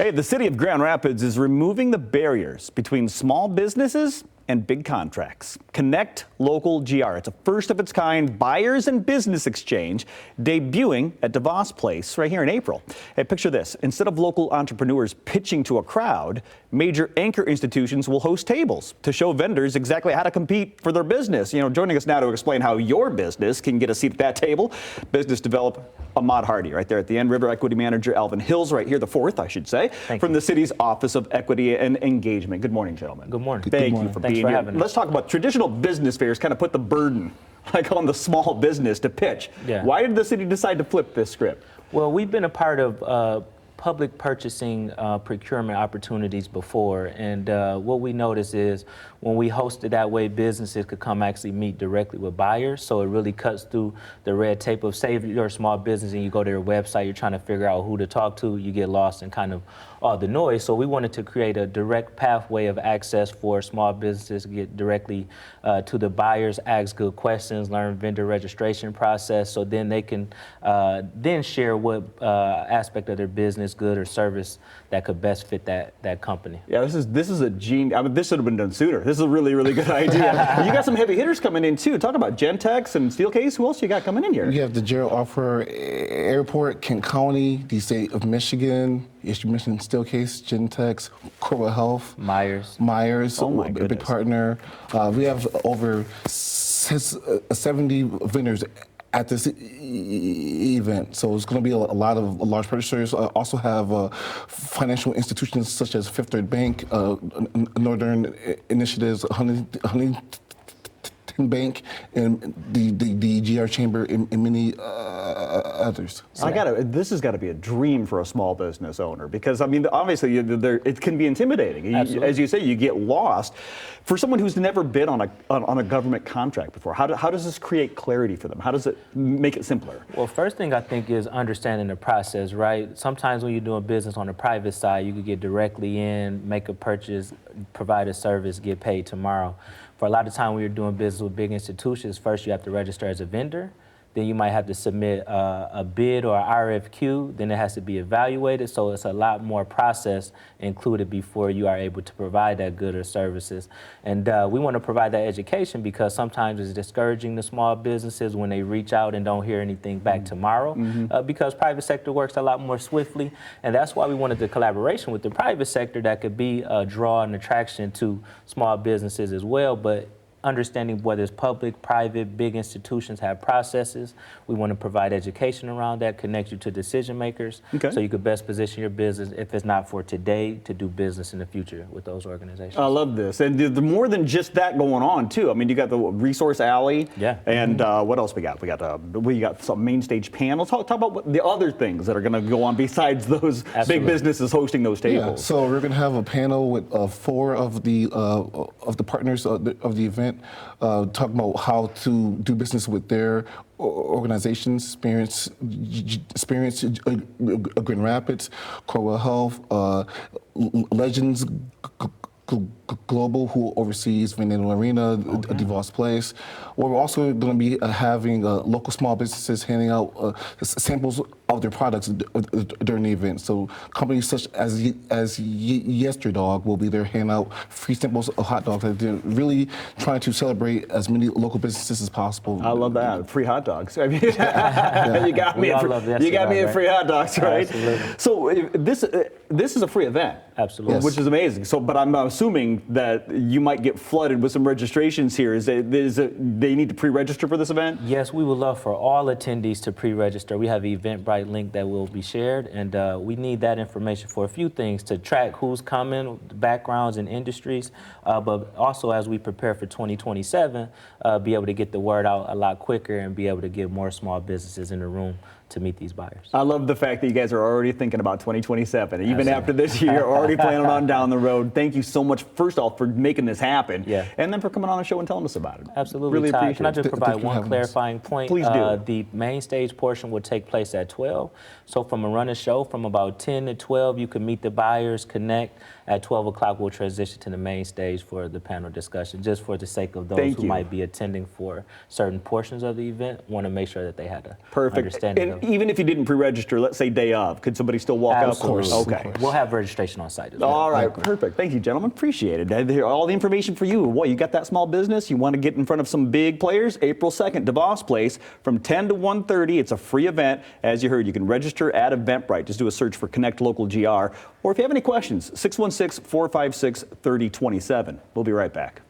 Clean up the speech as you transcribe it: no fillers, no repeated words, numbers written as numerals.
Hey, the city of Grand Rapids is removing the barriers between small businesses and big contracts. Connect Local GR. It's a first of its kind buyers and business exchange debuting at DeVos Place right here in April. Hey, picture this. Instead of local entrepreneurs pitching to a crowd, major anchor institutions will host tables to show vendors exactly how to compete for their business. Joining us now to explain how your business can get a seat at that table, business developer Ahmad Hardy right there at the end, River Equity Manager Alvin Hills right here, the fourth, I should say, from the city's Office of Equity and Engagement. Good morning, gentlemen. Good morning. Thank you for being here. Let's talk about traditional business fairs kind of put the burden on the small business to pitch. Yeah. Why did the city decide to flip this script? Well, we've been a part of public purchasing procurement opportunities before, and what we notice is when we host it that way, businesses could come actually meet directly with buyers, so it really cuts through the red tape of, say, you're a small business and you go to their website, you're trying to figure out who to talk to, you get lost in kind of all the noise. So we wanted to create a direct pathway of access for small businesses to get directly to the buyers, ask good questions, learn vendor registration process, so then they can then share what aspect of their business, good or service that could best fit that company. Yeah, this is a genius. I mean, this should have been done sooner. This is a really, really good idea. You got some heavy hitters coming in too. Talk about Gentex and Steelcase. Who else you got coming in here? You have the Gerald Offer Airport, Kent County, the state of Michigan. Yes, you mentioned Steelcase, Gentex, Cora Health, Myers, oh my a goodness. big partner. We have over 70 vendors at this event, so it's going to be a lot of large purchasers. Also have financial institutions such as Fifth Third Bank, Northern Initiatives, Huntington Bank, and the GR Chamber, and many others. So this has got to be a dream for a small business owner, because I mean, obviously, it can be intimidating. As you say, you get lost. For someone who's never bid on a government contract before, how does this create clarity for them? How does it make it simpler? Well, first thing I think is understanding the process, right? Sometimes when you're doing business on the private side, you could get directly in, make a purchase, provide a service, get paid tomorrow. For a lot of time when you're doing business with big institutions, first you have to register as a vendor. Then you might have to submit a bid or RFQ, then it has to be evaluated, so it's a lot more process included before you are able to provide that good or services. And we want to provide that education because sometimes it's discouraging the small businesses when they reach out and don't hear anything back tomorrow, because private sector works a lot more swiftly, and that's why we wanted the collaboration with the private sector that could be a draw and attraction to small businesses as well. But understanding whether it's public, private, big institutions have processes. We want to provide education around that, connect you to decision makers, so you could best position your business, if it's not for today, to do business in the future with those organizations. I love this. And the more than just that going on too. I mean, you got the Resource Alley. Yeah. And what else we got? We got some main stage panels. Talk about what the other things that are going to go on besides those big businesses hosting those tables. Yeah, so we're going to have a panel with 4 of the partners of the event. Talking about how to do business with their organizations, experience Grand Rapids, Cora Health, Legends Global, who oversees Venado Arena, DeVos Place. We're also going to be having local small businesses handing out samples of their products during the event. So companies such as Yesterdog will be there handing out free samples of hot dogs. They're really trying to celebrate as many local businesses as possible. I love that. Free hot dogs. I mean, you got me at free hot dogs, right? Absolutely. So this is a free event. Absolutely. Which is amazing. So, but I'm assuming that you might get flooded with some registrations here. They need to pre-register for this event? Yes, we would love for all attendees to pre-register. We have an Eventbrite link that will be shared, and we need that information for a few things: to track who's coming, backgrounds and industries, but also as we prepare for 2027, be able to get the word out a lot quicker and be able to get more small businesses in the room to meet these buyers. I love the fact that you guys are already thinking about 2027. Even after this year, you're already planning on down the road. Thank you so much, first off, for making this happen, and then for coming on the show and telling us about it. Absolutely, really Todd. appreciate Can I just provide one clarifying point? Please do. The main stage portion will take place at 12. So from a running show, from about 10 to 12, you can meet the buyers, connect. At 12 o'clock, we'll transition to the main stage for the panel discussion, just for the sake of those who might be attending for certain portions of the event. Want to make sure that they had a understanding of even if you didn't pre-register, let's say day of, could somebody still walk Absolutely. up? Okay. We'll have registration on site as well. All right, perfect. Thank you, gentlemen. Appreciate it. All the information for you. What, you got that small business? You want to get in front of some big players? April 2nd, DeVos Place from 10 to 1:30. It's a free event. As you heard, you can register at Eventbrite. Just do a search for Connect Local GR. Or if you have any questions, 616-456-3027. We'll be right back.